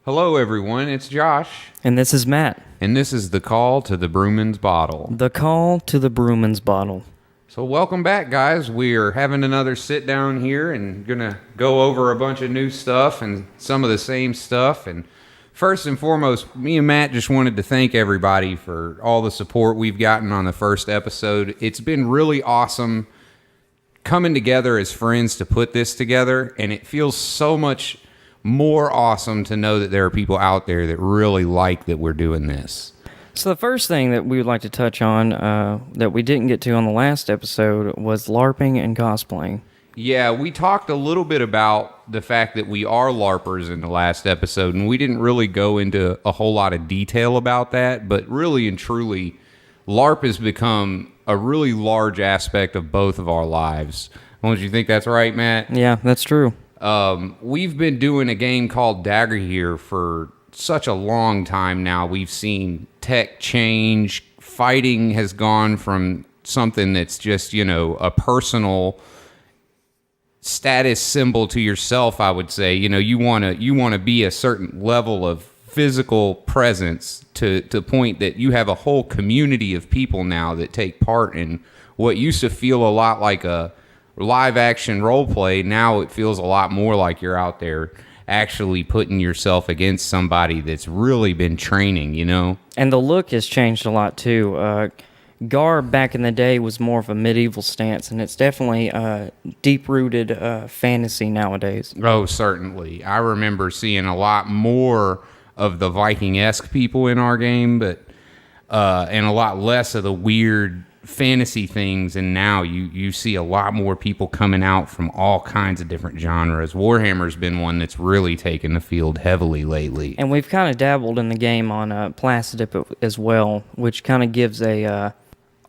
Hello, everyone. It's Josh. And this is Matt. And this is the Call to the Brewman's Bottle. The Call to the Brewman's Bottle. So welcome back, guys. We're having another sit down here and going to go over a bunch of new stuff and some of the same stuff. And first and foremost, me and Matt just wanted to thank everybody for all the support we've gotten on the first episode. It's been really awesome coming together as friends to put this together, and it feels so much more awesome to know that there are people out there that really like that we're doing this. So the first thing that we would like to touch on that we didn't get to on the last episode was LARPing and cosplaying. Yeah, we talked a little bit about the fact that we are LARPers in the last episode, and we didn't really go into a whole lot of detail about that, but really and truly, LARP has become a really large aspect of both of our lives. Don't you think that's right, Matt? Yeah, that's true. We've been doing a game called Dagger here for such a long time now. We've seen tech change. Fighting has gone from something that's just, a personal status symbol to yourself, I would say. You want to be a certain level of physical presence to point that you have a whole community of people now that take part in what used to feel a lot like a live action role play. Now it feels a lot more like you're out there actually putting yourself against somebody that's really been training, And the look has changed a lot too. Garb back in the day was more of a medieval stance, and it's definitely deep-rooted fantasy nowadays. Oh, certainly. I remember seeing a lot more of the Viking-esque people in our game, but and a lot less of the weird fantasy things, and now you see a lot more people coming out from all kinds of different genres. Warhammer's been one that's really taken the field heavily lately. And we've kind of dabbled in the game on Plastidip as well, which kind of gives a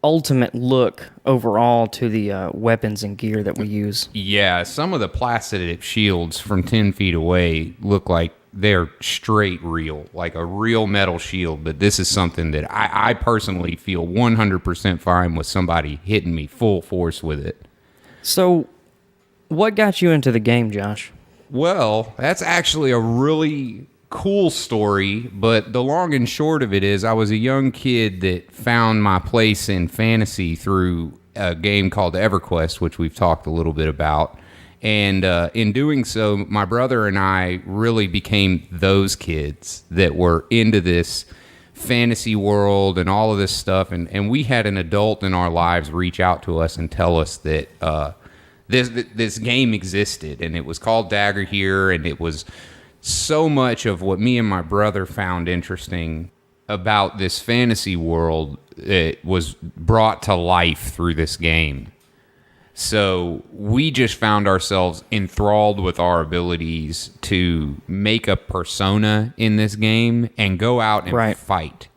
ultimate look overall to the weapons and gear that we use. Yeah, some of the Plastidip shields from 10 feet away look like they're straight real, like a real metal shield, but this is something that I personally feel 100% fine with somebody hitting me full force with it. So, what got you into the game, Josh? Well, that's actually a really cool story, but the long and short of it is I was a young kid that found my place in fantasy through a game called EverQuest, which we've talked a little bit about. And in doing so, my brother and I really became those kids that were into this fantasy world and all of this stuff. And we had an adult in our lives reach out to us and tell us that this game existed. And it was called Dagger here. And it was so much of what me and my brother found interesting about this fantasy world. It was brought to life through this game. So we just found ourselves enthralled with our abilities to make a persona in this game and go out and fight.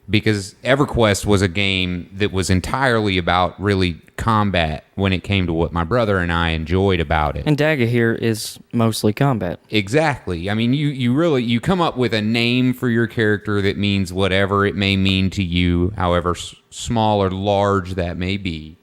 Because EverQuest was a game that was entirely about really combat when it came to what my brother and I enjoyed about it. And Dagger here is mostly combat. Exactly. I mean, you come up with a name for your character that means whatever it may mean to you, however small or large that may be.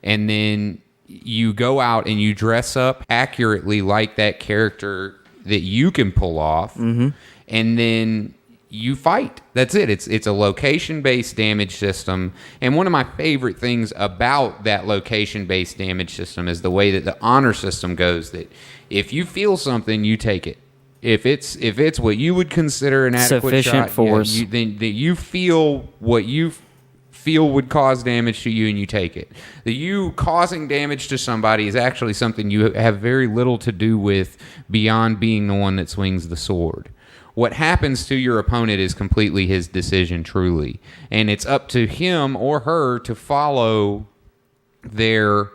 And then you go out and you dress up accurately like that character that you can pull off, and then you fight. That's it. It's a location-based damage system, and one of my favorite things about that location-based damage system is the way that the honor system goes, that if you feel something, you take it. If it's what you would consider an adequate sufficient shot, force, then you feel what you feel would cause damage to you, and you take it. The you causing damage to somebody is actually something you have very little to do with beyond being the one that swings the sword. What happens to your opponent is completely his decision, truly. And it's up to him or her to follow their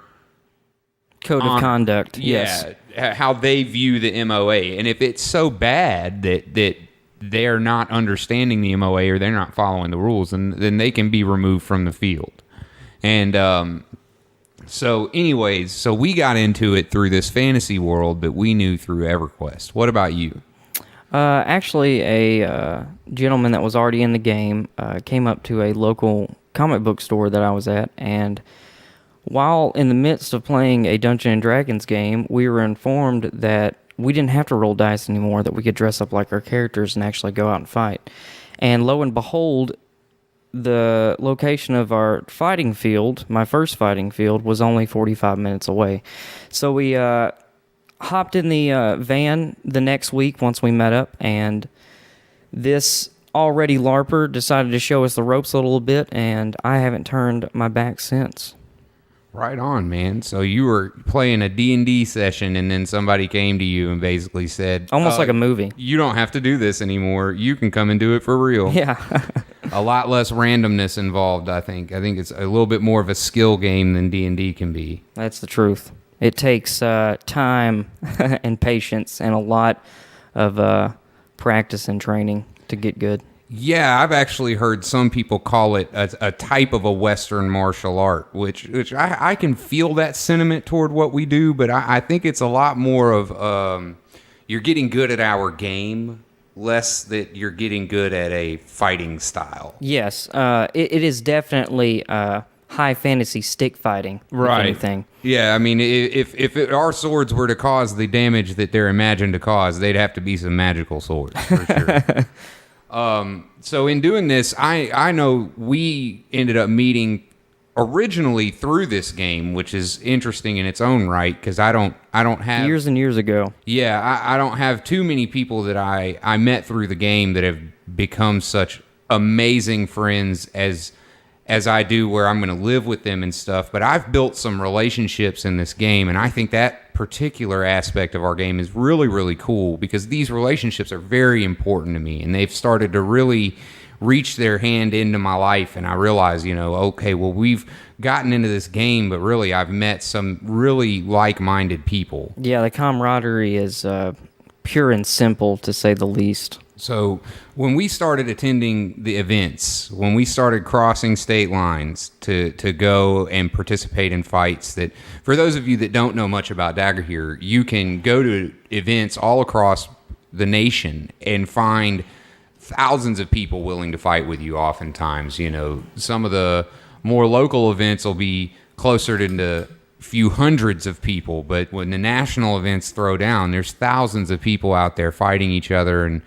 code of conduct. Yeah, how they view the MOA. And if it's so bad that they're not understanding the MOA or they're not following the rules, and then they can be removed from the field. And so we got into it through this fantasy world that we knew through EverQuest. What about you? Actually, a gentleman that was already in the game came up to a local comic book store that I was at, and while in the midst of playing a Dungeons & Dragons game, we were informed that we didn't have to roll dice anymore, that we could dress up like our characters and actually go out and fight. And lo and behold, the location of our fighting field, my first fighting field, was only 45 minutes away. So we hopped in the van the next week once we met up, and this already LARPer decided to show us the ropes a little bit, and I haven't turned my back since. Right on, man. So you were playing a D&D session, and then somebody came to you and basically said... Almost like a movie. You don't have to do this anymore. You can come and do it for real. Yeah. A lot less randomness involved, I think. I think it's a little bit more of a skill game than D&D can be. That's the truth. It takes time and patience and a lot of practice and training to get good. Yeah, I've actually heard some people call it a type of a Western martial art, which I can feel that sentiment toward what we do, but I think it's a lot more of you're getting good at our game, less that you're getting good at a fighting style. Yes, it is definitely high fantasy stick fighting, right? If anything. Yeah, I mean, if our swords were to cause the damage that they're imagined to cause, they'd have to be some magical swords for sure. So in doing this, I know we ended up meeting originally through this game, which is interesting in its own right, because I don't have years and years ago. Yeah, I don't have too many people that I met through the game that have become such amazing friends as I do, where I'm going to live with them and stuff. But I've built some relationships in this game, and I think that particular aspect of our game is really, really cool, because these relationships are very important to me, and they've started to really reach their hand into my life. And I realize, okay, well, we've gotten into this game, but really I've met some really like-minded people. Yeah, the camaraderie is pure and simple, to say the least. So when we started attending the events, when we started crossing state lines to go and participate in fights, that for those of you that don't know much about Dagger here, you can go to events all across the nation and find thousands of people willing to fight with you oftentimes. Some of the more local events will be closer to a few hundreds of people, but when the national events throw down, there's thousands of people out there fighting each other and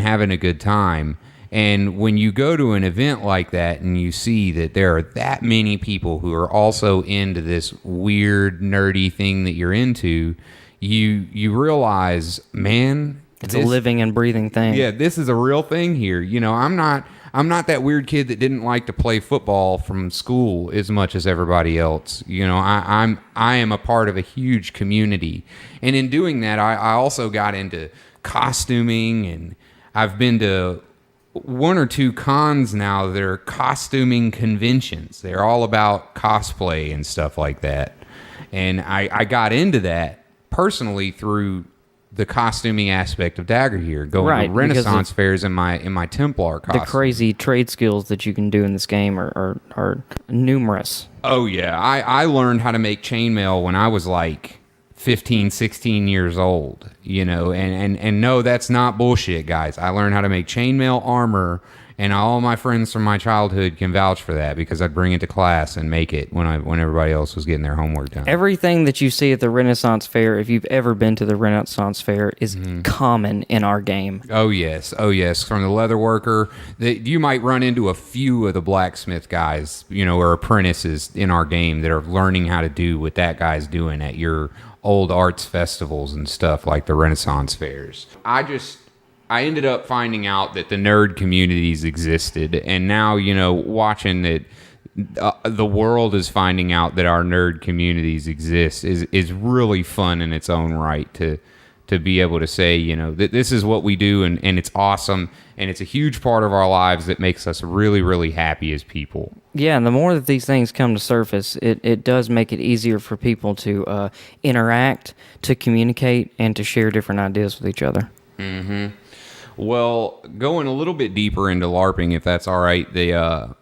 having a good time. And when you go to an event like that and you see that there are that many people who are also into this weird, nerdy thing that you're into, you realize, man, it's a living and breathing thing. Yeah, this is a real thing here. I'm not that weird kid that didn't like to play football from school as much as everybody else. I am a part of a huge community. And in doing that, I also got into costuming, and I've been to one or two cons now that are costuming conventions. They're all about cosplay and stuff like that. And I got into that personally through the costuming aspect of Dagger here, going to Renaissance fairs in my Templar costume. The crazy trade skills that you can do in this game are numerous. Oh, yeah. I learned how to make chainmail when I was like 15, 16 years old, and no, that's not bullshit, guys. I learned how to make chainmail armor, and all my friends from my childhood can vouch for that, because I'd bring it to class and make it when everybody else was getting their homework done. Everything that you see at the Renaissance Fair, if you've ever been to the Renaissance Fair, is common in our game. Oh yes. From the leather worker, you might run into a few of the blacksmith guys, or apprentices in our game that are learning how to do what that guy's doing at your old arts festivals and stuff like the Renaissance fairs. I ended up finding out that the nerd communities existed, and now, watching that the world is finding out that our nerd communities exist is really fun in its own right, to be able to say, that this is what we do, and it's awesome, and it's a huge part of our lives that makes us really, really happy as people. Yeah, and the more that these things come to surface, it does make it easier for people to interact, to communicate, and to share different ideas with each other. Mm-hmm. Well, going a little bit deeper into LARPing, if that's all right, the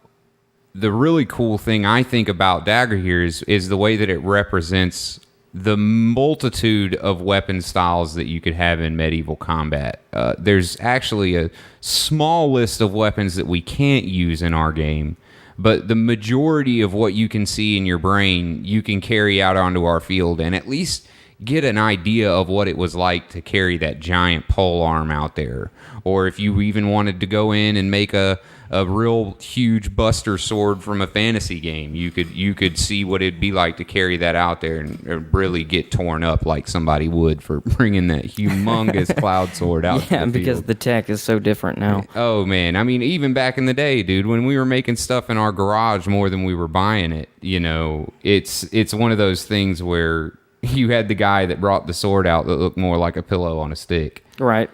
really cool thing I think about Dagger here is the way that it represents the multitude of weapon styles that you could have in medieval combat. There's actually a small list of weapons that we can't use in our game, but the majority of what you can see in your brain, you can carry out onto our field and at least get an idea of what it was like to carry that giant pole arm out there. Or if you even wanted to go in and make a real huge buster sword from a fantasy game, you could see what it'd be like to carry that out there and really get torn up like somebody would for bringing that humongous cloud sword out to the because field. the tech is so different now. Oh man, I mean, even back in the day, dude, when we were making stuff in our garage more than we were buying it, it's one of those things where you had the guy that brought the sword out that looked more like a pillow on a stick. Right.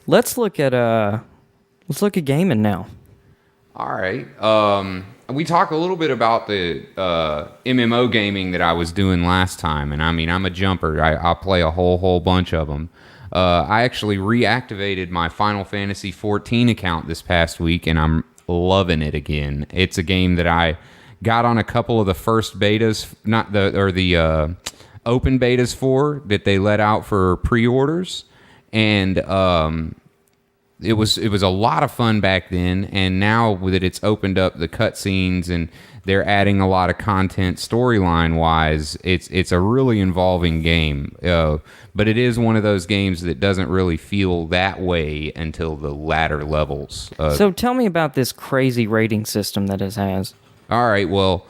Let's look at gaming now. All right. We talked a little bit about the MMO gaming that I was doing last time, and I mean, I'm a jumper. I play a whole bunch of them. I actually reactivated my Final Fantasy 14 account this past week, and I'm loving it again. It's a game that I got on a couple of the first betas, the open betas for that they let out for pre-orders, and it was a lot of fun back then, and now that it's opened up the cutscenes and they're adding a lot of content storyline wise, it's a really involving game. But it is one of those games that doesn't really feel that way until the latter levels. So tell me about this crazy rating system that it has. All right, well,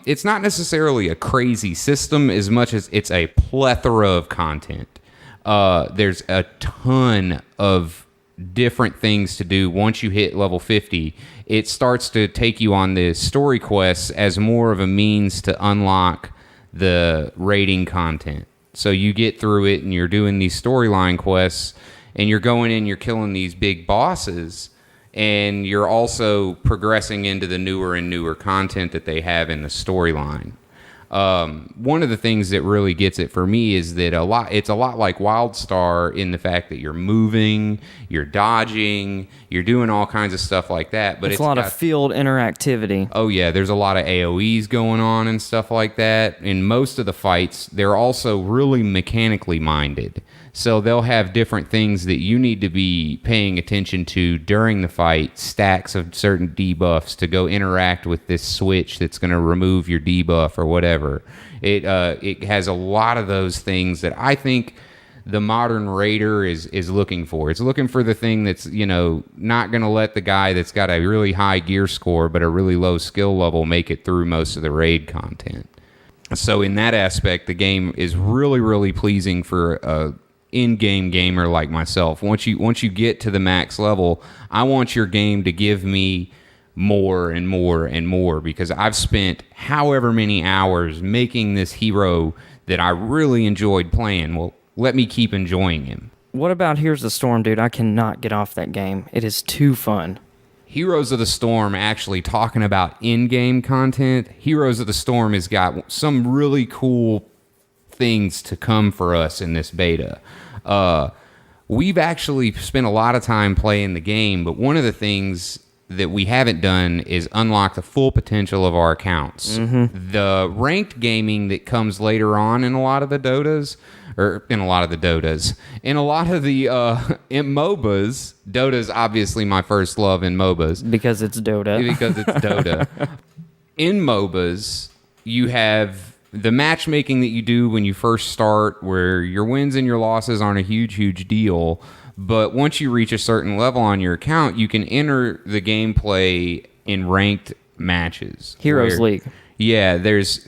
it's not necessarily a crazy system as much as it's a plethora of content. There's a ton of different things to do. Once you hit level 50, it starts to take you on the story quests as more of a means to unlock the raiding content. So you get through it and you're doing these storyline quests and you're going in, you're killing these big bosses, and you're also progressing into the newer and newer content that they have in the storyline. One of the things that really gets it for me is that it's a lot like WildStar in the fact that you're moving, you're dodging, you're doing all kinds of stuff like that. But it's a lot of field interactivity. Oh yeah, there's a lot of AoEs going on and stuff like that. In most of the fights, they're also really mechanically minded. So they'll have different things that you need to be paying attention to during the fight, stacks of certain debuffs to go interact with this switch that's going to remove your debuff or whatever. It has a lot of those things that I think the modern raider is looking for. It's looking for the thing that's, not going to let the guy that's got a really high gear score but a really low skill level make it through most of the raid content. So in that aspect, the game is really, really pleasing for a in-game gamer like myself. Once you get to the max level, I want your game to give me more and more and more, because I've spent however many hours making this hero that I really enjoyed playing. Well, let me keep enjoying him. What about Here's the Storm, dude? I cannot get off that game. It is too fun. Heroes of the Storm, actually talking about in-game content, Heroes of the Storm has got some really cool things to come for us in this beta. We've actually spent a lot of time playing the game, but one of the things that we haven't done is unlock the full potential of our accounts. Mm-hmm. The ranked gaming that comes later on in a lot of the Dotas, in a lot of the MOBAs. Dota's obviously my first love in MOBAs. Because it's Dota. Because it's Dota. In MOBAs, you have the matchmaking that you do when you first start, where your wins and your losses aren't a huge deal. But once you reach a certain level on your account, you can enter the gameplay in ranked matches. Heroes League. Yeah,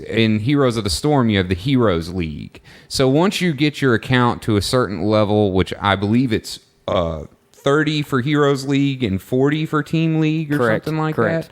in Heroes of the Storm, you have the Heroes League. So once you get your account to a certain level, which I believe it's 30 for Heroes League and 40 for Team League or something like that.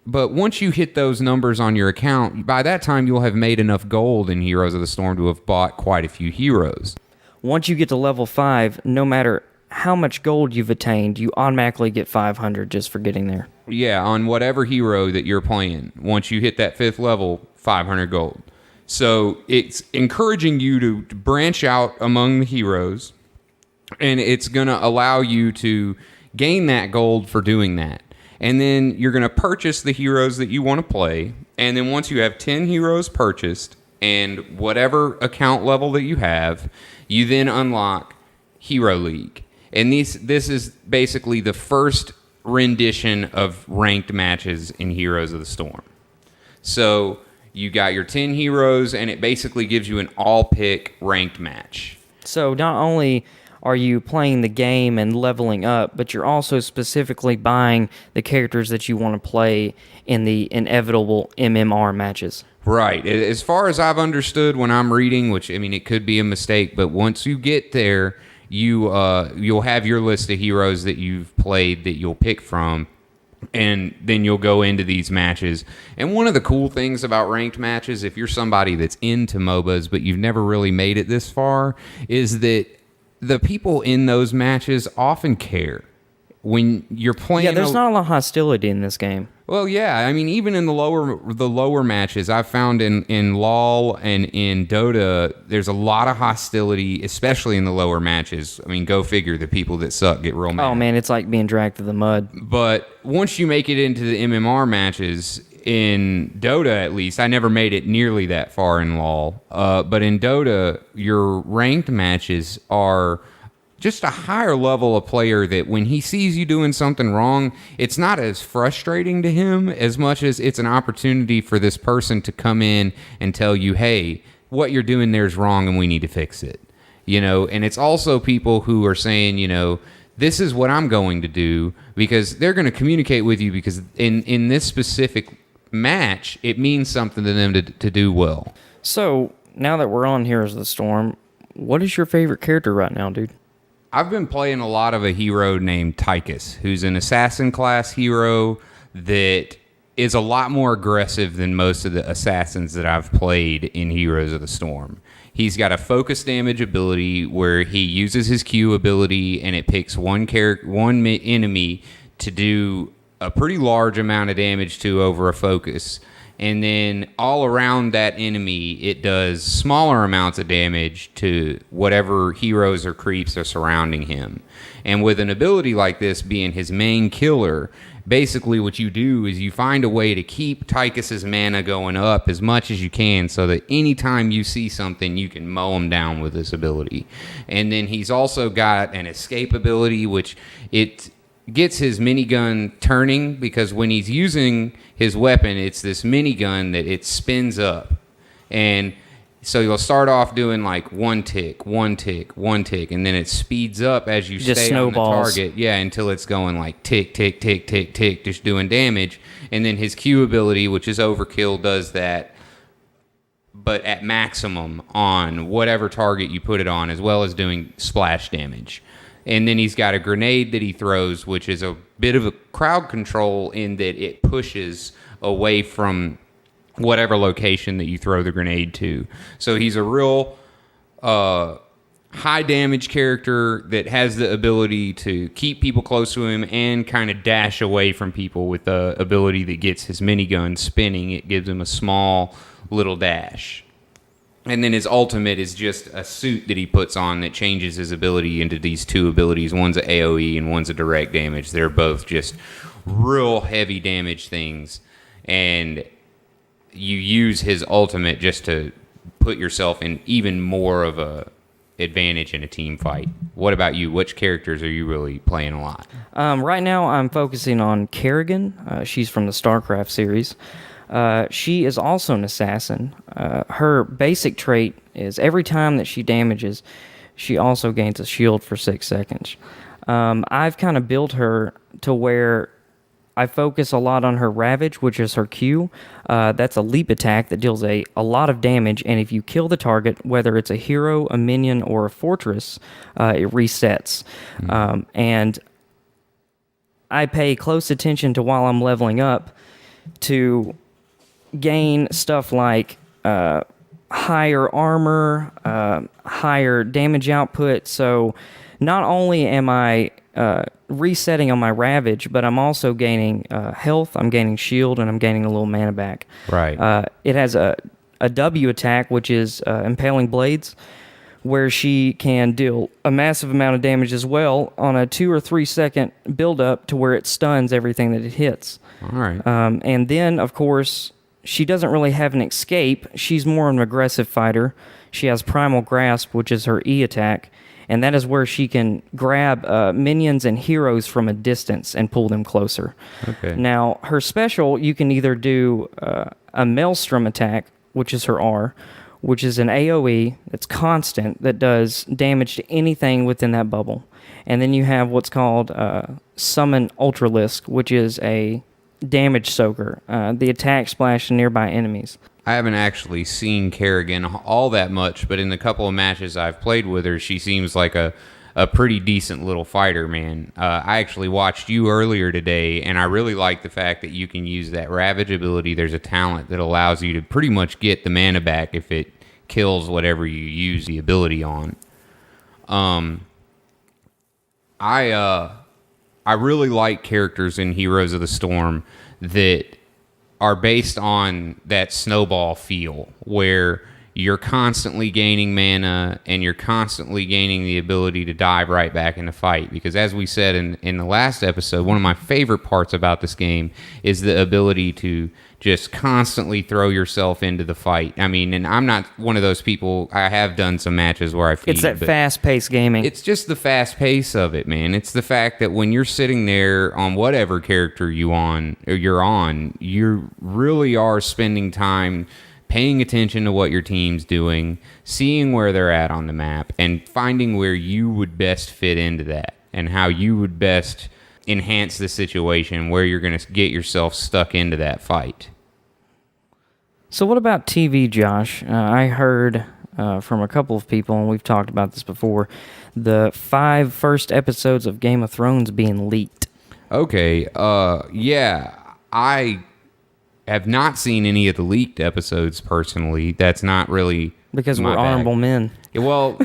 But once you hit those numbers on your account, by that time you'll have made enough gold in Heroes of the Storm to have bought quite a few heroes. Once you get to level 5, no matter how much gold you've attained, you automatically get 500 just for getting there. Yeah, on whatever hero that you're playing. Once you hit that 5th level, 500 gold. So it's encouraging you to branch out among the heroes, and it's going to allow you to gain that gold for doing that. And then you're going to purchase the heroes that you want to play. And then once you have 10 heroes purchased and whatever account level that you have, you then unlock Hero League. And this is basically the first rendition of ranked matches in Heroes of the Storm. So You got your 10 heroes, and it basically gives you an all-pick ranked match. So not only are you playing the game and leveling up, but you're also specifically buying the characters that you want to play in the inevitable MMR matches. Right. As far as I've understood when I'm reading, which, I mean, it could be a mistake, but once you get there, you'll have your list of heroes that you've played that you'll pick from, and then you'll go into these matches. And one of the cool things about ranked matches, if you're somebody that's into MOBAs but you've never really made it this far, is that the people in those matches often care. When you're playing... Yeah, there's not a lot of hostility in this game. Well, yeah. I mean, even in the lower matches, I've found in LoL and in Dota, there's a lot of hostility, especially in the lower matches. I mean, go figure, the people that suck get real mad. Oh, man, it's like being dragged through the mud. But once you make it into the MMR matches, in Dota at least, I never made it nearly that far in LoL, but in Dota, your ranked matches are just a higher level of player that when he sees you doing something wrong, it's not as frustrating to him as much as it's an opportunity for this person to come in and tell you, hey, what you're doing there is wrong and we need to fix it. You know, and it's also people who are saying, you know, this is what I'm going to do, because they're going to communicate with you because in this specific match, it means something to them to do well. So, now that we're on Heroes of the Storm, what is your favorite character right now, dude? I've been playing a lot of a hero named Tychus, who's an assassin class hero that is a lot more aggressive than most of the assassins that I've played in Heroes of the Storm. He's got a focus damage ability where he uses his Q ability and it picks one enemy to do a pretty large amount of damage to over a focus. And then all around that enemy, it does smaller amounts of damage to whatever heroes or creeps are surrounding him. And with an ability like this being his main killer, basically what you do is you find a way to keep Tychus's mana going up as much as you can so that anytime you see something, you can mow him down with this ability. And then he's also got an escape ability, which it gets his minigun turning, because when he's using his weapon, it's this minigun that it spins up. And so you'll start off doing like one tick, and then it speeds up as you just stay snowballs on the target. Yeah, until it's going like tick, tick, tick, tick, tick, just doing damage. And then his Q ability, which is Overkill, does that, but at maximum on whatever target you put it on, as well as doing splash damage. And then he's got a grenade that he throws, which is a bit of a crowd control in that it pushes away from whatever location that you throw the grenade to. So he's a real high damage character that has the ability to keep people close to him and kind of dash away from people with the ability that gets his minigun spinning. It gives him a small little dash. And then his ultimate is just a suit that he puts on that changes his ability into these two abilities. One's a AoE and one's a direct damage. They're both just real heavy damage things. And you use his ultimate just to put yourself in even more of a advantage in a team fight. What about you? Which characters are you really playing a lot? Right now I'm focusing on Kerrigan. She's from the StarCraft series. She is also an assassin. Her basic trait is every time that she damages, she also gains a shield for 6 seconds. I've kind of built her to where I focus a lot on her Ravage, which is her Q. That's a leap attack that deals a lot of damage, and if you kill the target, whether it's a hero, a minion, or a fortress, it resets. And I pay close attention to, while I'm leveling up, to gain stuff like higher armor, higher damage output. So not only am I resetting on my Ravage, but I'm also gaining health, I'm gaining shield, and I'm gaining a little mana back. Right. It has a W attack, which is Impaling Blades, where she can deal a massive amount of damage as well on a 2 or 3 second build-up to where it stuns everything that it hits. All right. And then, of course, she doesn't really have an escape. She's more an aggressive fighter. She has Primal Grasp, which is her E attack, and that is where she can grab minions and heroes from a distance and pull them closer. Okay. Now, her special, you can either do a Maelstrom attack, which is her R, which is an AoE that's constant that does damage to anything within that bubble. And then you have what's called Summon Ultralisk, which is a damage soaker. The attack splash to nearby enemies. I haven't actually seen Kerrigan all that much, but in the couple of matches I've played with her, she seems like a pretty decent little fighter, man. I actually watched you earlier today, and I really like the fact that you can use that Ravage ability. There's a talent that allows you to pretty much get the mana back if it kills whatever you use the ability on. I really like characters in Heroes of the Storm that are based on that snowball feel, where you're constantly gaining mana and you're constantly gaining the ability to dive right back in the fight. Because as we said in the last episode, one of my favorite parts about this game is the ability to just constantly throw yourself into the fight. I mean, and I'm not one of those people. I have done some matches where I feed, it's that fast-paced gaming. It's just the fast pace of it, man. It's the fact that when you're sitting there on whatever character you're on, you really are spending time paying attention to what your team's doing, seeing where they're at on the map, and finding where you would best fit into that and how you would best enhance the situation where you're going to get yourself stuck into that fight. So what about TV, Josh? I heard from a couple of people, and we've talked about this before, the 5 first episodes of Game of Thrones being leaked. Okay, yeah, I have not seen any of the leaked episodes personally. That's not really because my we're bag. honorable men. Well,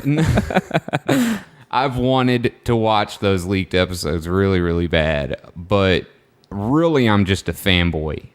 I've wanted to watch those leaked episodes really, really bad, but really I'm just a fanboy.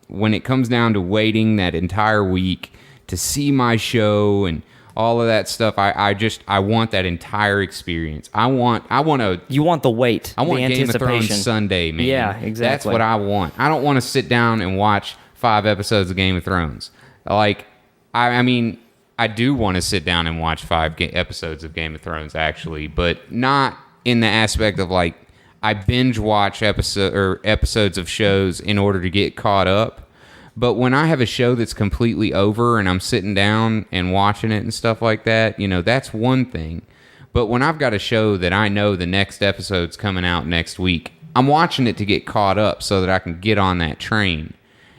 When it comes down to waiting that entire week to see my show and all of that stuff, I want that entire experience. You want the wait. I want the Game of anticipation. Thrones Sunday, man. Yeah, exactly. That's what I want. I don't want to sit down and watch 5 episodes of Game of Thrones. Like, I mean, I do want to sit down and watch 5 episodes of Game of Thrones, actually, but not in the aspect of, like, I binge watch episodes of shows in order to get caught up. But when I have a show that's completely over and I'm sitting down and watching it and stuff like that, that's one thing. But when I've got a show that I know the next episode's coming out next week, I'm watching it to get caught up so that I can get on that train.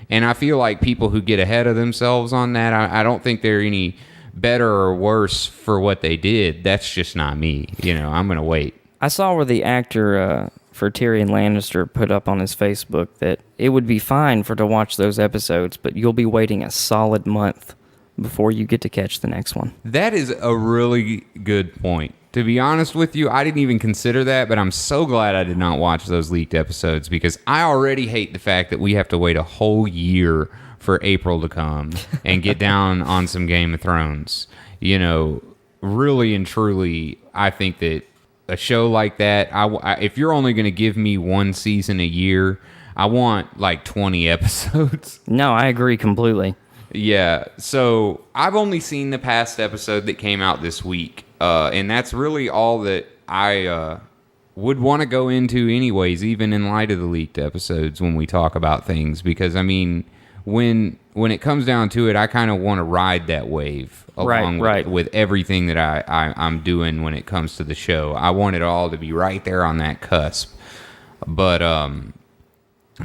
And I feel like people who get ahead of themselves on that, I don't think they're any better or worse for what they did. That's just not me. I'm going to wait. I saw where the actor for Tyrion Lannister put up on his Facebook that it would be fine to watch those episodes, but you'll be waiting a solid month before you get to catch the next one. That is a really good point. To be honest with you, I didn't even consider that, but I'm so glad I did not watch those leaked episodes because I already hate the fact that we have to wait a whole year for April to come and get down on some Game of Thrones. Really and truly, I think that a show like that, if you're only going to give me 1 season a year, I want like 20 episodes. No, I agree completely. Yeah, so I've only seen the past episode that came out this week, and that's really all that I would want to go into anyways, even in light of the leaked episodes when we talk about things, because, I mean, when it comes down to it, I kind of want to ride that wave along with everything that I'm doing when it comes to the show. I want it all to be right there on that cusp. But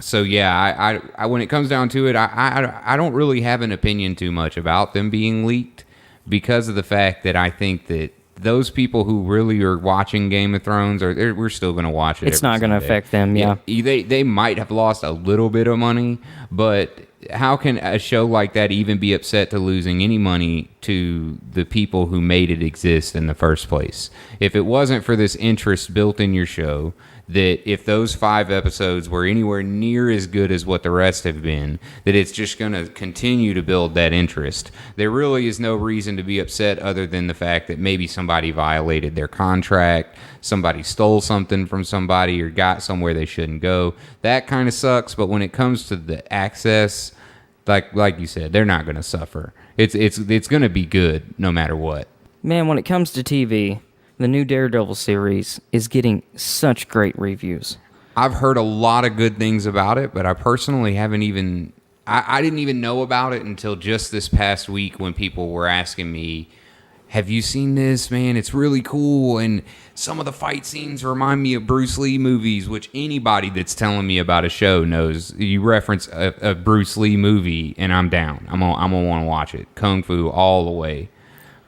so yeah, I when it comes down to it, I don't really have an opinion too much about them being leaked because of the fact that I think that those people who really are watching Game of Thrones, we're still going to watch it. It's not going to affect them, yeah. They might have lost a little bit of money, but how can a show like that even be upset to losing any money to the people who made it exist in the first place? If it wasn't for this interest built in your show, that if those 5 episodes were anywhere near as good as what the rest have been, that it's just going to continue to build that interest. There really is no reason to be upset other than the fact that maybe somebody violated their contract, somebody stole something from somebody, or got somewhere they shouldn't go. That kind of sucks, but when it comes to the access, like you said, they're not going to suffer. It's going to be good no matter what. Man, when it comes to TV, the new Daredevil series is getting such great reviews. I've heard a lot of good things about it, but I personally haven't even... I didn't even know about it until just this past week when people were asking me, have you seen this, man? It's really cool. And some of the fight scenes remind me of Bruce Lee movies, which anybody that's telling me about a show knows. You reference a Bruce Lee movie, and I'm down. I'm gonna want to watch it. Kung Fu all the way.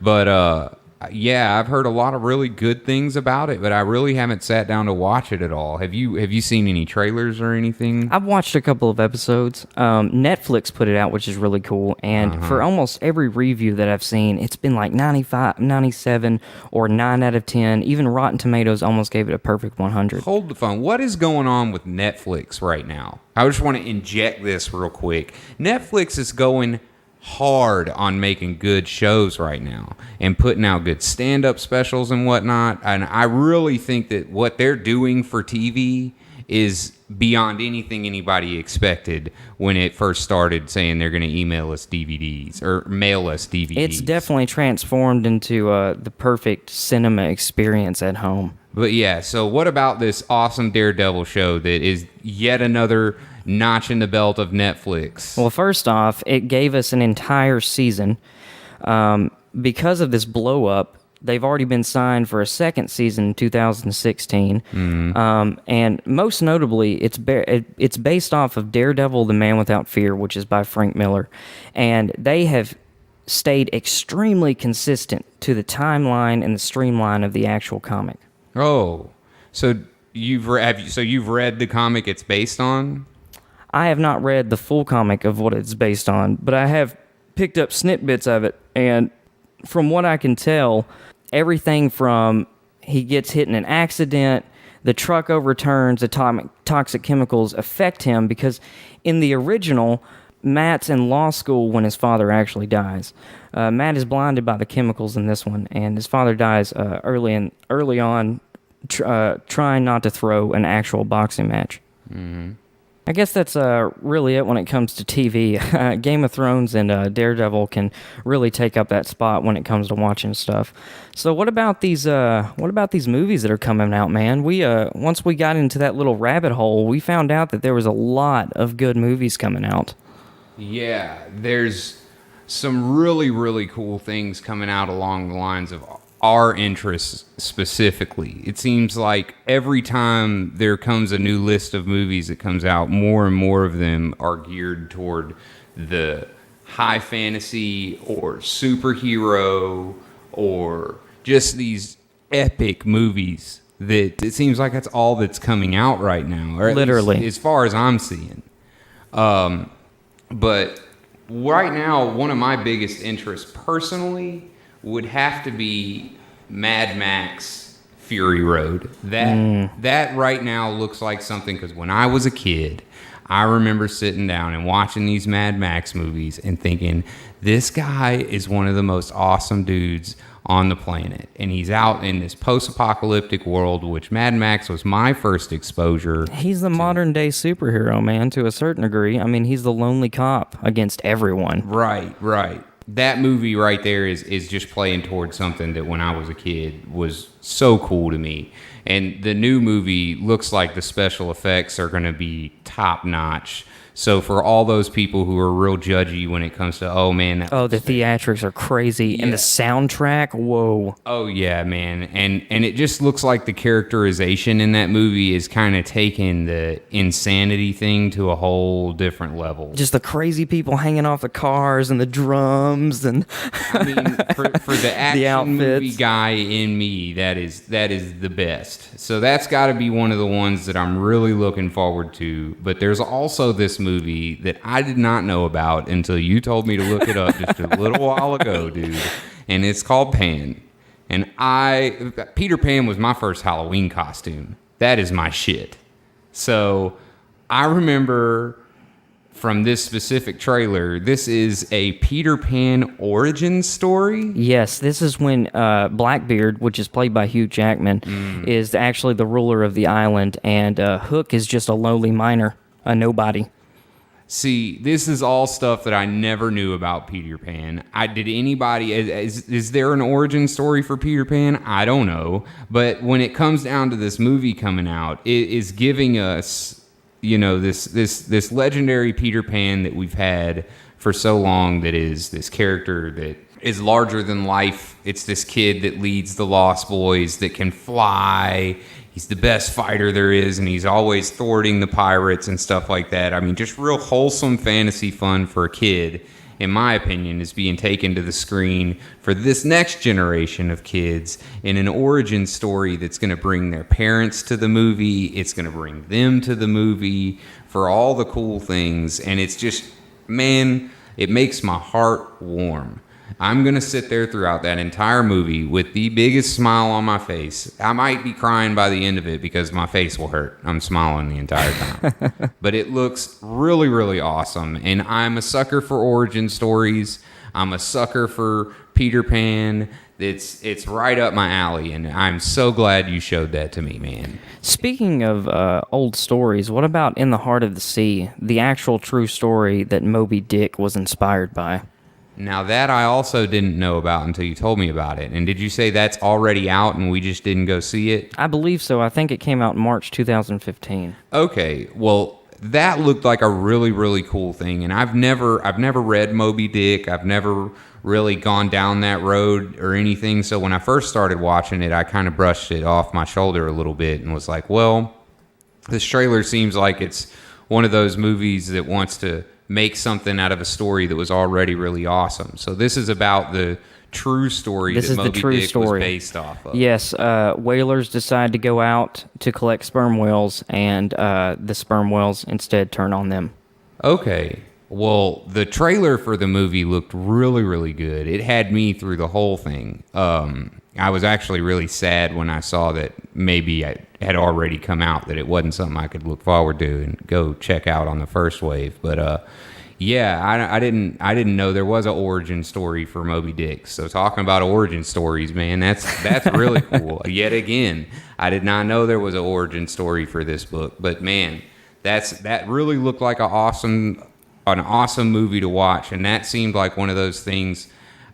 But yeah, I've heard a lot of really good things about it, but I really haven't sat down to watch it at all. Have you seen any trailers or anything? I've watched a couple of episodes. Netflix put it out, which is really cool. And for almost every review that I've seen, it's been like 95, 97, or 9 out of 10. Even Rotten Tomatoes almost gave it a perfect 100. Hold the phone. What is going on with Netflix right now? I just want to inject this real quick. Netflix is going hard on making good shows right now and putting out good stand-up specials and whatnot. And I really think that what they're doing for TV is beyond anything anybody expected when it first started saying they're going to email us DVDs or mail us DVDs. It's definitely transformed into the perfect cinema experience at home. But yeah, so what about this awesome Daredevil show that is yet another notch in the belt of Netflix? Well, first off, it gave us an entire season. Because of this blow up, they've already been signed for a second season in 2016. And most notably, it's based off of Daredevil, The Man Without Fear, which is by Frank Miller. And they have stayed extremely consistent to the timeline and the streamline of the actual comic. Oh, so you've read the comic it's based on? I have not read the full comic of what it's based on, but I have picked up snippets of it, and from what I can tell, everything from he gets hit in an accident, the truck overturns, toxic chemicals affect him, because in the original, Matt's in law school when his father actually dies. Matt is blinded by the chemicals in this one, and his father dies early on, trying not to throw an actual boxing match. Mm-hmm. I guess that's really it when it comes to TV. Game of Thrones and Daredevil can really take up that spot when it comes to watching stuff. So what about these movies that are coming out, man? We once we got into that little rabbit hole, we found out that there was a lot of good movies coming out. Yeah, there's some really, really cool things coming out along the lines of our interests specifically. It seems like every time there comes a new list of movies that comes out, more and more of them are geared toward the high fantasy or superhero or just these epic movies that it seems like that's all that's coming out right now. Or literally. As far as I'm seeing. But right now, one of my biggest interests personally would have to be Mad Max Fury Road. That right now looks like something, because when I was a kid, I remember sitting down and watching these Mad Max movies and thinking, this guy is one of the most awesome dudes on the planet. And he's out in this post-apocalyptic world, which Mad Max was my first exposure. He's the modern-day superhero, man, to a certain degree. I mean, he's the lonely cop against everyone. Right. That movie right there is just playing towards something that when I was a kid was so cool to me. And the new movie looks like the special effects are going to be top-notch. So for all those people who are real judgy when it comes to, the theatrics are crazy. Yeah. And the soundtrack, whoa. Oh, yeah, man. And it just looks like the characterization in that movie is kind of taking the insanity thing to a whole different level. Just the crazy people hanging off the cars and the drums and I mean, for the action movie guy in me, that is the best. So that's got to be one of the ones that I'm really looking forward to. But there's also this movie that I did not know about until you told me to look it up just a little while ago, dude. And it's called Pan. And Peter Pan was my first Halloween costume. That is my shit. So I remember from this specific trailer, this is a Peter Pan origin story. Yes, this is when Blackbeard, which is played by Hugh Jackman, is actually the ruler of the island, and Hook is just a lowly miner, a nobody. See, this is all stuff that I never knew about Peter Pan. Is there an origin story for Peter Pan? I don't know. But when it comes down to this movie coming out, it is giving us this legendary Peter Pan that we've had for so long, that is this character that is larger than life. It's this kid that leads the Lost Boys, that can fly. He's the best fighter there is, and he's always thwarting the pirates and stuff like that. I mean, just real wholesome fantasy fun for a kid, in my opinion, is being taken to the screen for this next generation of kids in an origin story that's going to bring their parents to the movie. It's going to bring them to the movie for all the cool things. And it's just, man, it makes my heart warm. I'm going to sit there throughout that entire movie with the biggest smile on my face. I might be crying by the end of it because my face will hurt. I'm smiling the entire time. But it looks really, really awesome. And I'm a sucker for origin stories. I'm a sucker for Peter Pan. It's right up my alley, and I'm so glad you showed that to me, man. Speaking of old stories, what about In the Heart of the Sea, the actual true story that Moby Dick was inspired by? Now that I also didn't know about until you told me about it. And did you say that's already out and we just didn't go see it? I believe so. I think it came out in March 2015. Okay, well, that looked like a really, really cool thing. And I've never read Moby Dick. I've never really gone down that road or anything. So when I first started watching it, I kind of brushed it off my shoulder a little bit and was like, well, this trailer seems like it's one of those movies that wants to make something out of a story that was already really awesome. So this is about the true story that Moby Dick was based off of. Yes, whalers decide to go out to collect sperm whales, and the sperm whales instead turn on them. Okay. Well, the trailer for the movie looked really, really good. It had me through the whole thing. I was actually really sad when I saw that maybe it had already come out, that it wasn't something I could look forward to and go check out on the first wave. But yeah, I didn't know there was an origin story for Moby Dick. So talking about origin stories, man, that's really cool. Yet again, I did not know there was an origin story for this book. But man, that really looked like an awesome movie to watch, and that seemed like one of those things.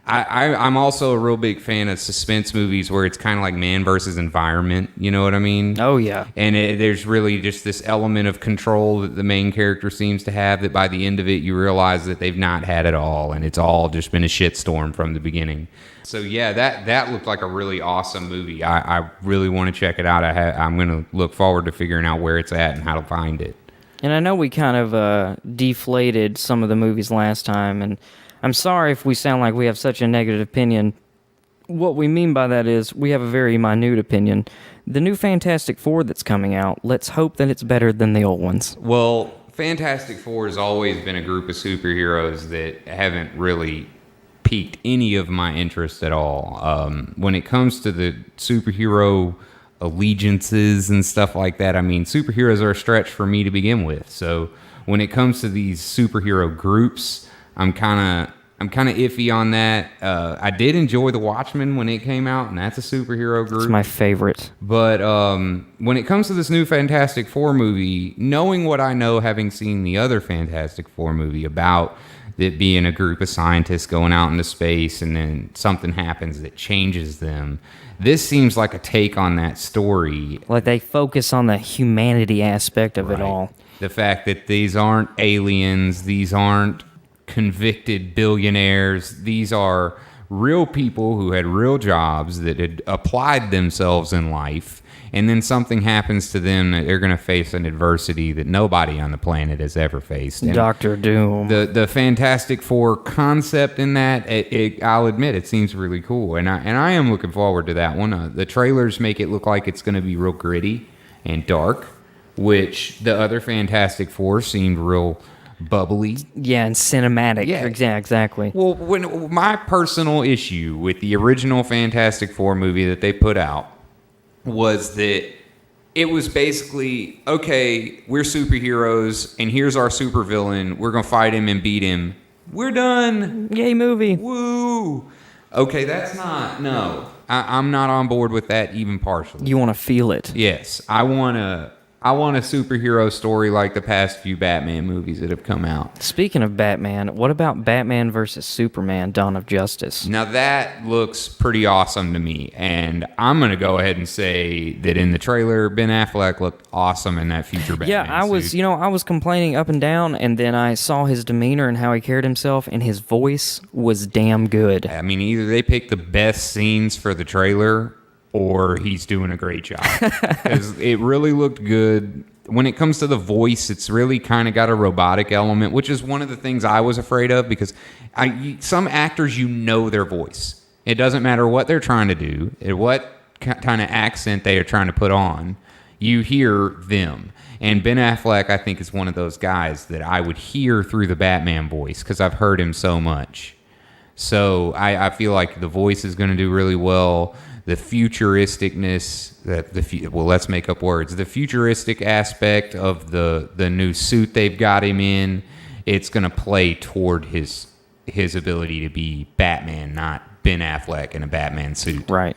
I'm also a real big fan of suspense movies where it's kind of like man versus environment. You know what I mean? Oh, yeah. And there's really just this element of control that the main character seems to have, that by the end of it, you realize that they've not had it all, and it's all just been a shitstorm from the beginning. So, yeah, that looked like a really awesome movie. I really want to check it out. I'm going to look forward to figuring out where it's at and how to find it. And I know we kind of deflated some of the movies last time, and I'm sorry if we sound like we have such a negative opinion. What we mean by that is we have a very minute opinion. The new Fantastic Four that's coming out, let's hope that it's better than the old ones. Well, Fantastic Four has always been a group of superheroes that haven't really piqued any of my interest at all. When it comes to the superhero allegiances and stuff like that, I mean, superheroes are a stretch for me to begin with. So when it comes to these superhero groups, I'm kind of iffy on that. I did enjoy The Watchmen when it came out, and that's a superhero group. It's my favorite. But when it comes to this new Fantastic Four movie, knowing what I know, having seen the other Fantastic Four movie about it being a group of scientists going out into space and then something happens that changes them, this seems like a take on that story. Like they focus on the humanity aspect of it all. The fact that these aren't aliens, these aren't convicted billionaires, these are real people who had real jobs that had applied themselves in life, and then something happens to them that they're going to face an adversity that nobody on the planet has ever faced. And Dr. Doom. The Fantastic Four concept in that, I'll admit, it seems really cool, and I am looking forward to that one. The trailers make it look like it's going to be real gritty and dark, which the other Fantastic Four seemed real bubbly. Yeah, and cinematic. Yeah, exactly. Well, my personal issue with the original Fantastic Four movie that they put out was that it was basically, okay, we're superheroes, and here's our supervillain. We're going to fight him and beat him. We're done. Yay, movie. Woo. Okay, that's not, no. I'm not on board with that even partially. You want to feel it. Yes, I want I want a superhero story like the past few Batman movies that have come out. Speaking of Batman, what about Batman versus Superman: Dawn of Justice? Now that looks pretty awesome to me, and I'm gonna go ahead and say that in the trailer, Ben Affleck looked awesome in that future Batman Yeah, I was, suit. I was complaining up and down, and then I saw his demeanor and how he carried himself, and his voice was damn good. I mean, either they picked the best scenes for the trailer, or he's doing a great job. 'Cause it really looked good. When it comes to the voice, it's really kind of got a robotic element, which is one of the things I was afraid of, because some actors, their voice. It doesn't matter what they're trying to do, what kind of accent they are trying to put on, you hear them. And Ben Affleck, I think, is one of those guys that I would hear through the Batman voice because I've heard him so much. So I feel like the voice is going to do really well. The futuristicness, let's make up words. The futuristic aspect of the new suit they've got him in, it's going to play toward his ability to be Batman, not Ben Affleck in a Batman suit. Right.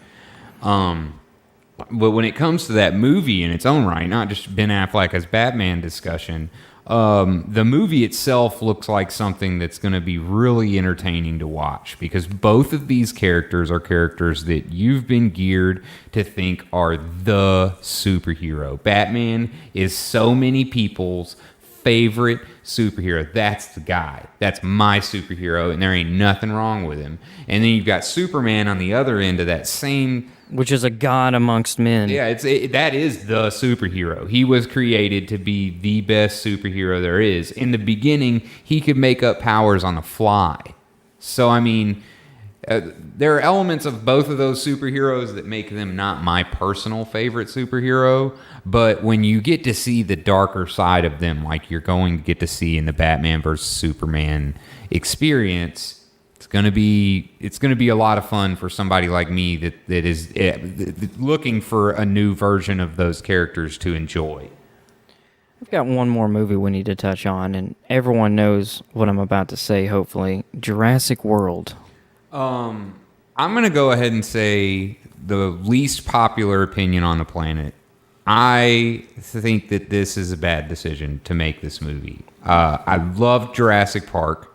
But when it comes to that movie in its own right, not just Ben Affleck as Batman discussion, the movie itself looks like something that's going to be really entertaining to watch, because both of these characters are characters that you've been geared to think are the superhero. Batman is so many people's favorite superhero. That's the guy. That's my superhero, and there ain't nothing wrong with him. And then you've got Superman on the other end of that same... Which is a god amongst men. Yeah, that is the superhero. He was created to be the best superhero there is. In the beginning, he could make up powers on the fly. So, I mean, there are elements of both of those superheroes that make them not my personal favorite superhero. But when you get to see the darker side of them, like you're going to get to see in the Batman versus Superman experience, it's gonna be a lot of fun for somebody like me that is looking for a new version of those characters to enjoy. We've got one more movie we need to touch on, and everyone knows what I'm about to say, hopefully. Jurassic World. I'm gonna go ahead and say the least popular opinion on the planet. I think that this is a bad decision to make this movie. I love Jurassic Park.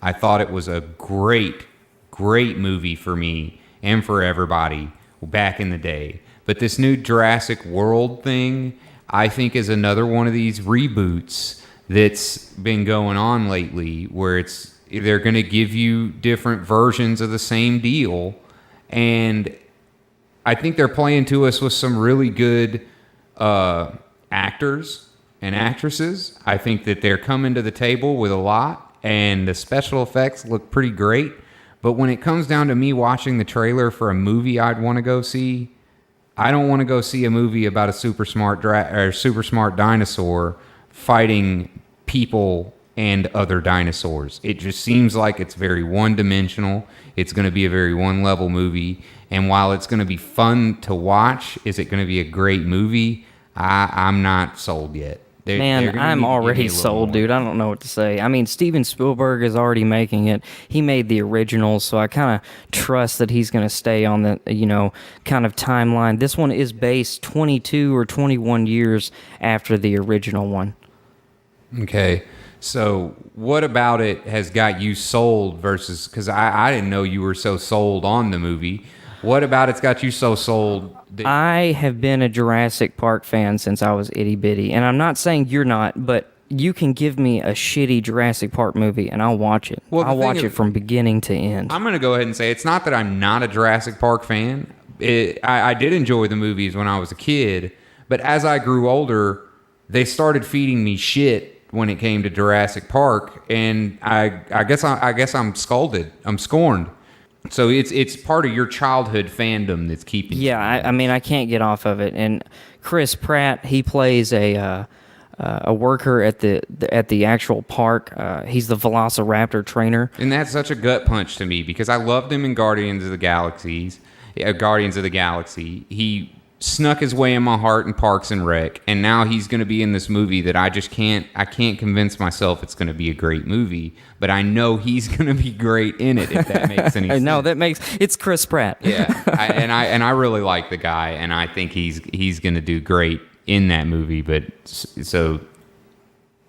I thought it was a great, great movie for me and for everybody back in the day. But this new Jurassic World thing, I think, is another one of these reboots that's been going on lately, where they're going to give you different versions of the same deal. And I think they're playing to us with some really good actors and actresses. I think that they're coming to the table with a lot. And the special effects look pretty great. But when it comes down to me watching the trailer for a movie I'd want to go see, I don't want to go see a movie about a super smart dinosaur fighting people and other dinosaurs. It just seems like it's very one-dimensional. It's going to be a very one-level movie. And while it's going to be fun to watch, is it going to be a great movie? I'm not sold yet. Man, I'm already sold, dude. I don't know what to say. I mean, Steven Spielberg is already making it. He made the originals, so I kind of trust that he's going to stay on the, kind of timeline. This one is based 22 or 21 years after the original one. Okay. So what about it has got you sold versus... Because I didn't know you were so sold on the movie. What about it's got you so sold? I have been a Jurassic Park fan since I was itty-bitty. And I'm not saying you're not, but you can give me a shitty Jurassic Park movie and I'll watch it. I'll watch it from beginning to end. I'm going to go ahead and say it's not that I'm not a Jurassic Park fan. I did enjoy the movies when I was a kid. But as I grew older, they started feeding me shit when it came to Jurassic Park. And I guess I'm scalded. I'm scorned. So it's part of your childhood fandom that's keeping you. Yeah, I mean, I can't get off of it. And Chris Pratt, he plays a worker at the actual park. He's the Velociraptor trainer. And that's such a gut punch to me because I loved him in Guardians of the Galaxy. He snuck his way in my heart in Parks and Rec, and now he's going to be in this movie that I can't convince myself it's going to be a great movie, but I know he's going to be great in it, if that makes any sense. No, it's Chris Pratt. Yeah, I really like the guy, and I think he's going to do great in that movie. But so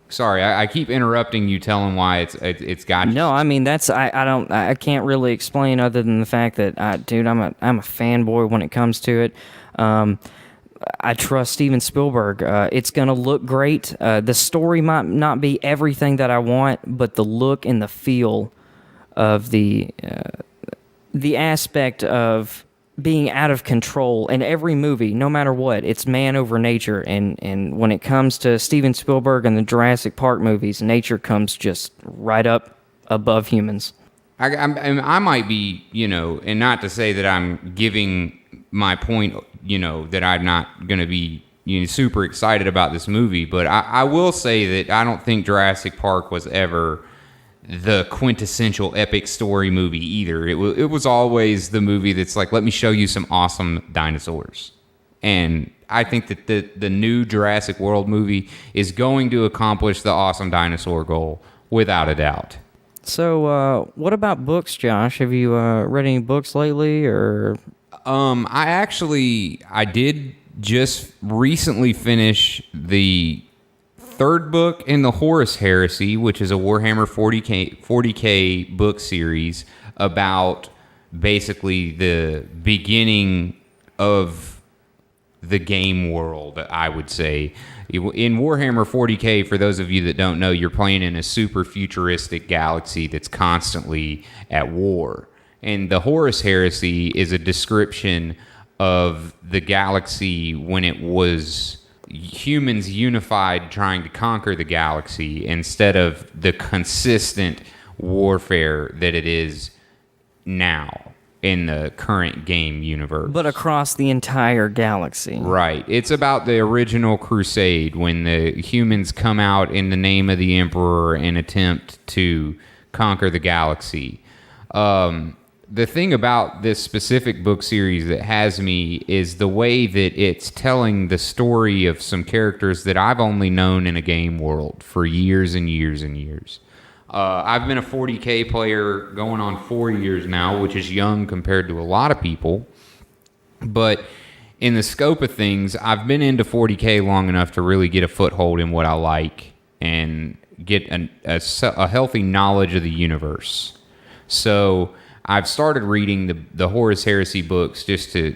sorry, I keep interrupting you, telling why it's got. No, I mean I can't really explain other than the fact that dude, I'm a fanboy when it comes to it. I trust Steven Spielberg. It's gonna look great. The story might not be everything that I want, but the look and the feel of the aspect of being out of control in every movie, no matter what, it's man over nature. And when it comes to Steven Spielberg and the Jurassic Park movies, nature comes just right up above humans. I might be, and not to say that I'm giving my point, that I'm not going to be super excited about this movie, but I will say that I don't think Jurassic Park was ever the quintessential epic story movie either. It was always the movie that's like, let me show you some awesome dinosaurs. And I think that the new Jurassic World movie is going to accomplish the awesome dinosaur goal without a doubt. So, what about books, Josh? Have you read any books lately, or? I did just recently finish the third book in the Horus Heresy, which is a Warhammer 40K book series about basically the beginning of the game world, I would say. In Warhammer 40K, for those of you that don't know, you're playing in a super futuristic galaxy that's constantly at war. And the Horus Heresy is a description of the galaxy when it was humans unified trying to conquer the galaxy instead of the consistent warfare that it is now in the current game universe. But across the entire galaxy. Right. It's about the original crusade when the humans come out in the name of the Emperor and attempt to conquer the galaxy. The thing about this specific book series that has me is the way that it's telling the story of some characters that I've only known in a game world for years and years and years. I've been a 40K player going on 4 years now, which is young compared to a lot of people. But in the scope of things, I've been into 40K long enough to really get a foothold in what I like and get a healthy knowledge of the universe. So I've started reading the Horus Heresy books just to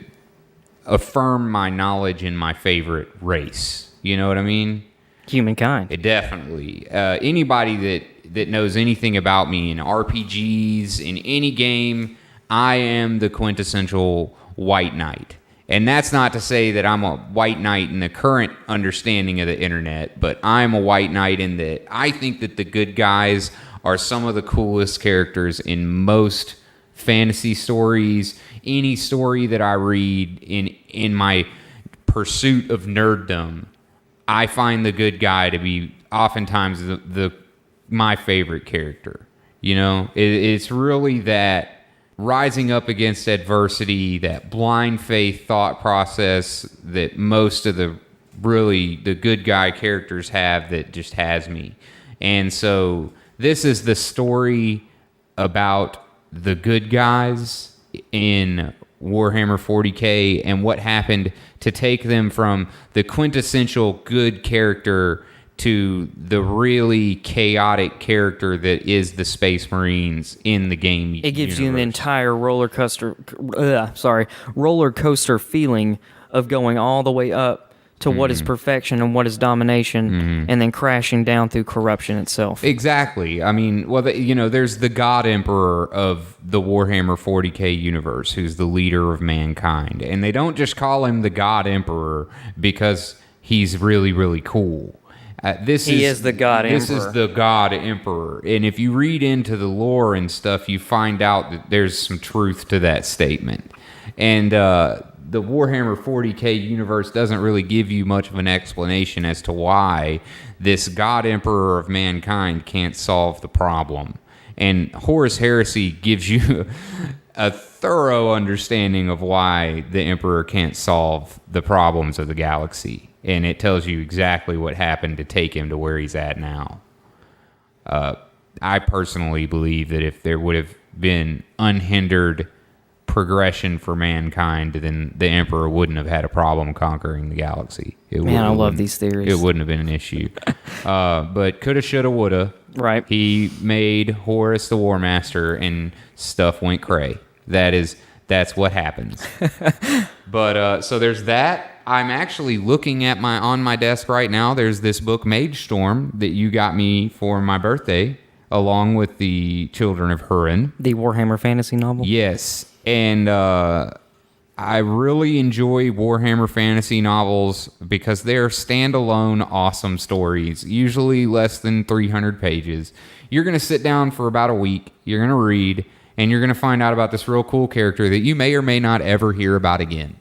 affirm my knowledge in my favorite race. You know what I mean? Humankind. Definitely. Anybody that knows anything about me in RPGs, in any game, I am the quintessential white knight. And that's not to say that I'm a white knight in the current understanding of the internet, but I'm a white knight in that I think that the good guys are some of the coolest characters in most fantasy stories. Any story that I read in my pursuit of nerddom, I find the good guy to be oftentimes my favorite character. It's really that rising up against adversity, that blind faith thought process that most of the good guy characters have that just has me. And so this is the story about the good guys in Warhammer 40K and what happened to take them from the quintessential good character to the really chaotic character that is the Space Marines in the game It gives universe. you an entire roller coaster feeling of going all the way up to what is perfection and what is domination, and then crashing down through corruption itself. Exactly. I mean, well, there's the God Emperor of the Warhammer 40K universe, who's the leader of mankind. And they don't just call him the God Emperor because he's really, really cool. He is the God Emperor. This is the God Emperor. And if you read into the lore and stuff, you find out that there's some truth to that statement. And the Warhammer 40K universe doesn't really give you much of an explanation as to why this God Emperor of mankind can't solve the problem. And Horus Heresy gives you a thorough understanding of why the Emperor can't solve the problems of the galaxy. And it tells you exactly what happened to take him to where he's at now. I personally believe that if there would have been unhindered progression for mankind, then the Emperor wouldn't have had a problem conquering the galaxy. Man, I love these theories. It wouldn't have been an issue. But coulda, shoulda, woulda. Right. He made Horus the War Master, and stuff went cray. That's what happens. But so there's that. I'm actually looking at on my desk right now. There's this book, Mage Storm, that you got me for my birthday, along with the Children of Hurin. The Warhammer fantasy novel? Yes. And I really enjoy Warhammer fantasy novels because they're standalone, awesome stories, usually less than 300 pages. You're going to sit down for about a week, you're going to read, and you're going to find out about this real cool character that you may or may not ever hear about again.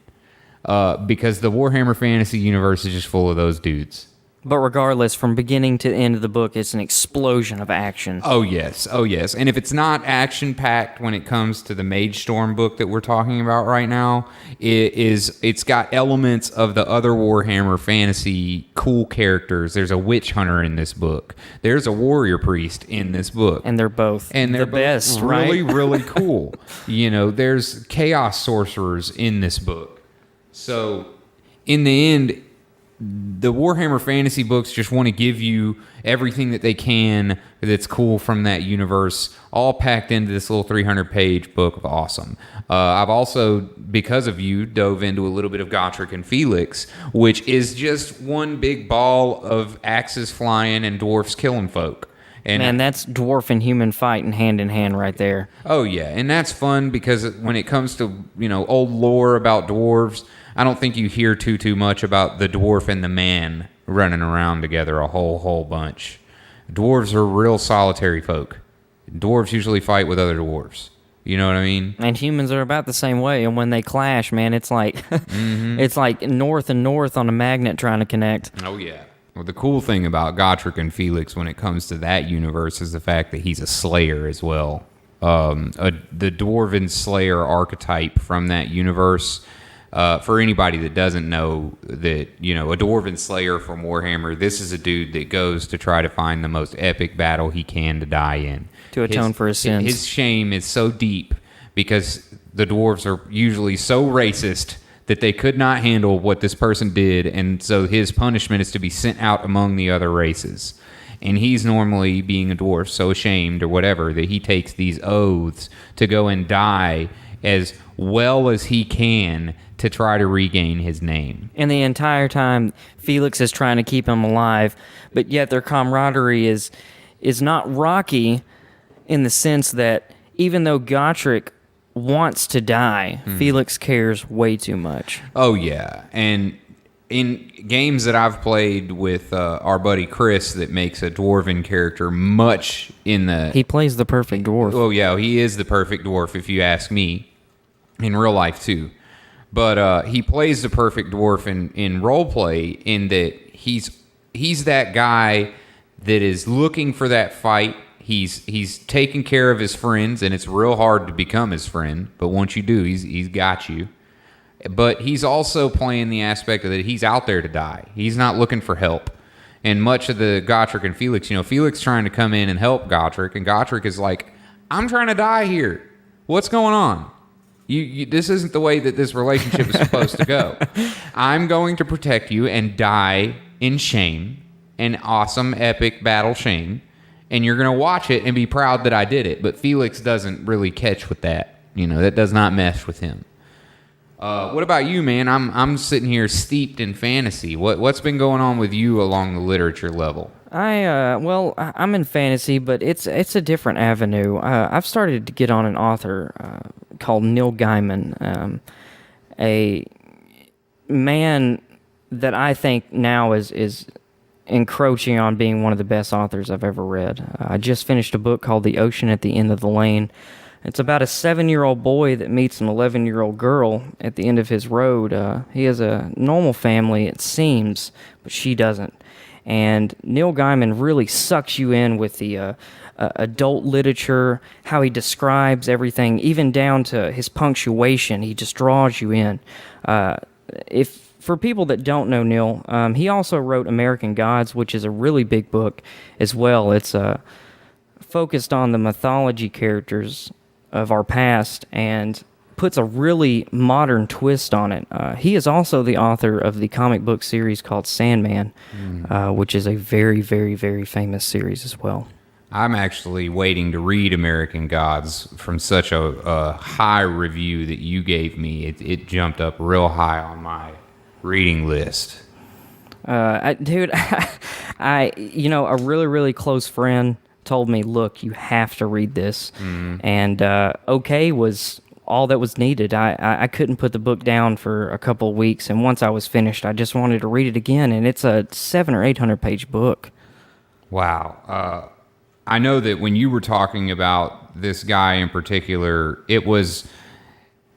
Because the Warhammer fantasy universe is just full of those dudes. But regardless, from beginning to end of the book, it's an explosion of action. Oh, yes. Oh, yes. And if it's not action-packed when it comes to the Mage Storm book that we're talking about right now, it's got elements of the other Warhammer fantasy cool characters. There's a witch hunter in this book. There's a warrior priest in this book. And they're both the best, really, right? really cool. There's chaos sorcerers in this book. So, in the end, the Warhammer fantasy books just want to give you everything that they can that's cool from that universe, all packed into this little 300-page book of awesome. I've also, because of you, dove into a little bit of Gotrek and Felix, which is just one big ball of axes flying and dwarfs killing folk. Man, that's dwarf and human fighting hand in hand right there. Oh, yeah, and that's fun because when it comes to, old lore about dwarves, I don't think you hear too much about the dwarf and the man running around together a whole bunch. Dwarves are real solitary folk. Dwarves usually fight with other dwarves. You know what I mean? And humans are about the same way, and when they clash, man, it's like it's like north and north on a magnet trying to connect. Oh, yeah. Well, the cool thing about Gotrek and Felix when it comes to that universe is the fact that he's a slayer as well. The dwarven slayer archetype from that universe. For anybody that doesn't know that, a dwarven slayer from Warhammer, this is a dude that goes to try to find the most epic battle he can to die in. To atone for his sins. His shame is so deep because the dwarves are usually so racist that they could not handle what this person did, and so his punishment is to be sent out among the other races. And he's normally, being a dwarf, so ashamed or whatever, that he takes these oaths to go and die as well as he can to try to regain his name. And the entire time, Felix is trying to keep him alive, but yet their camaraderie is not rocky in the sense that even though Gotrek wants to die, Felix cares way too much. Oh, yeah. And in games that I've played with our buddy Chris that makes a dwarven character much in the... He plays the perfect dwarf. Oh, yeah. He is the perfect dwarf, if you ask me, in real life, too. But he plays the perfect dwarf in roleplay in that he's that guy that is looking for that fight. He's taking care of his friends, and it's real hard to become his friend. But once you do, he's got you. But he's also playing the aspect of that he's out there to die. He's not looking for help. And much of the Gotrek and Felix, Felix trying to come in and help Gotrek, and Gotrek is like, I'm trying to die here. What's going on? This isn't the way that this relationship is supposed to go. I'm going to protect you and die in shame, an awesome, epic battle shame, and you're going to watch it and be proud that I did it. But Felix doesn't really catch with that. That does not mesh with him. What about you, man? I'm sitting here steeped in fantasy. What's been going on with you along the literature level? I'm in fantasy, but it's a different avenue. I've started to get on an author called Neil Gaiman, a man that I think now is encroaching on being one of the best authors I've ever read. I just finished a book called The Ocean at the End of the Lane. It's about a 7-year-old boy that meets an 11-year-old girl at the end of his road. He has a normal family, it seems, but she doesn't. And Neil Gaiman really sucks you in with the adult literature, how he describes everything, even down to his punctuation. He just draws you in. For people that don't know Neil, he also wrote American Gods, which is a really big book as well. It's focused on the mythology characters of our past and puts a really modern twist on it. He is also the author of the comic book series called Sandman, which is a very, very, very famous series as well. I'm actually waiting to read American Gods from such a high review that you gave me. It jumped up real high on my reading list. Dude, a really, really close friend told me, look, you have to read this. And okay was all that was needed. I couldn't put the book down for a couple of weeks, and once I was finished, I just wanted to read it again, and it's a 700 or 800 page book. Wow. I know that when you were talking about this guy in particular, it was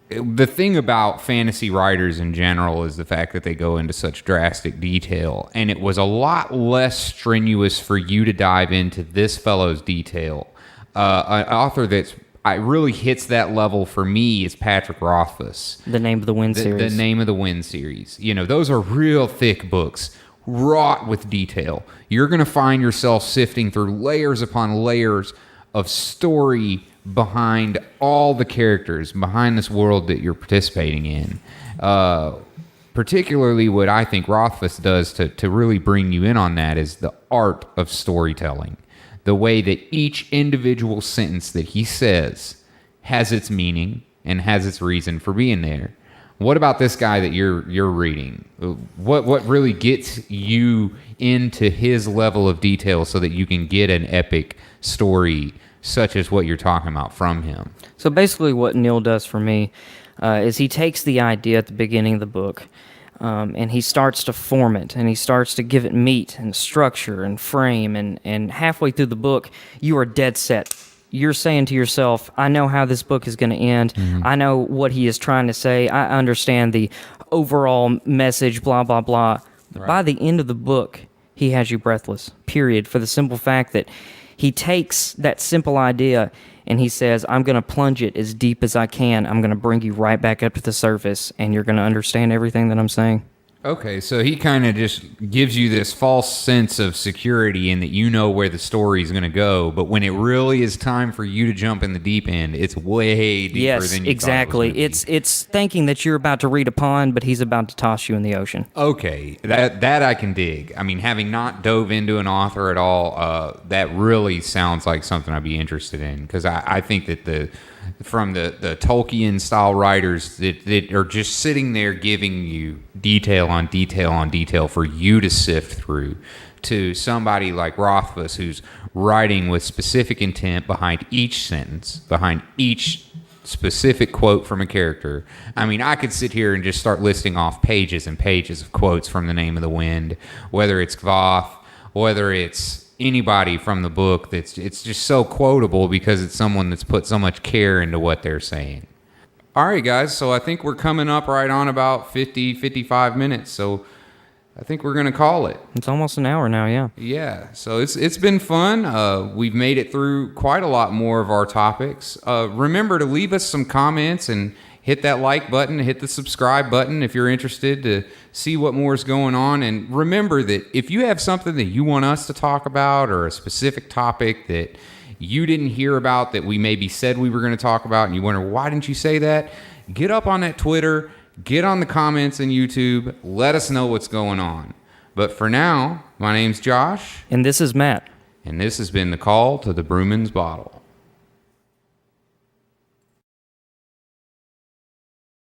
the thing about fantasy writers in general is the fact that they go into such drastic detail, and it was a lot less strenuous for you to dive into this fellow's detail. An author that's really hits that level for me is Patrick Rothfuss. The Name of the Wind series. The Name of the Wind series. Those are real thick books, wrought with detail. You're going to find yourself sifting through layers upon layers of story behind all the characters, behind this world that you're participating in. Particularly what I think Rothfuss does to really bring you in on that is the art of storytelling. The way that each individual sentence that he says has its meaning and has its reason for being there. What about this guy that you're reading? What really gets you into his level of detail so that you can get an epic story such as what you're talking about from him? So basically what Neil does for me is he takes the idea at the beginning of the book and he starts to form it, and he starts to give it meat and structure and frame, and halfway through the book, you are dead set. You're saying to yourself, I know how this book is going to end. Mm-hmm. I know what he is trying to say. I understand the overall message, blah, blah, blah. Right. By the end of the book, he has you breathless, period, for the simple fact that he takes that simple idea and he says, I'm going to plunge it as deep as I can. I'm going to bring you right back up to the surface, and you're going to understand everything that I'm saying. Okay, so he kind of just gives you this false sense of security in that you know where the story is going to go, but when it really is time for you to jump in the deep end, it's way deeper than you exactly. thought it was It's thinking that you're about to read a pond, but he's about to toss you in the ocean. Okay, that I can dig. I mean, having not dove into an author at all, that really sounds like something I'd be interested in, because I think that from the Tolkien style writers that are just sitting there giving you detail on detail on detail for you to sift through, to somebody like Rothfuss who's writing with specific intent behind each sentence, behind each specific quote from a character. I mean, I could sit here and just start listing off pages and pages of quotes from The Name of the Wind, whether it's Kvoth, whether it's anybody from the book. It's just so quotable because it's someone that's put so much care into what they're saying. All right, guys, so I think we're coming up right on about 55 minutes, so I think we're going to call it. It's almost an hour now, yeah. Yeah, so it's been fun. We've made it through quite a lot more of our topics. Remember to leave us some comments and hit that like button, hit the subscribe button if you're interested to see what more is going on. And remember that if you have something that you want us to talk about, or a specific topic that you didn't hear about that we maybe said we were going to talk about and you wonder, why didn't you say that? Get up on that Twitter, get on the comments on YouTube, let us know what's going on. But for now, my name's Josh. And this is Matt. And this has been the Call to the Brewman's Bottle.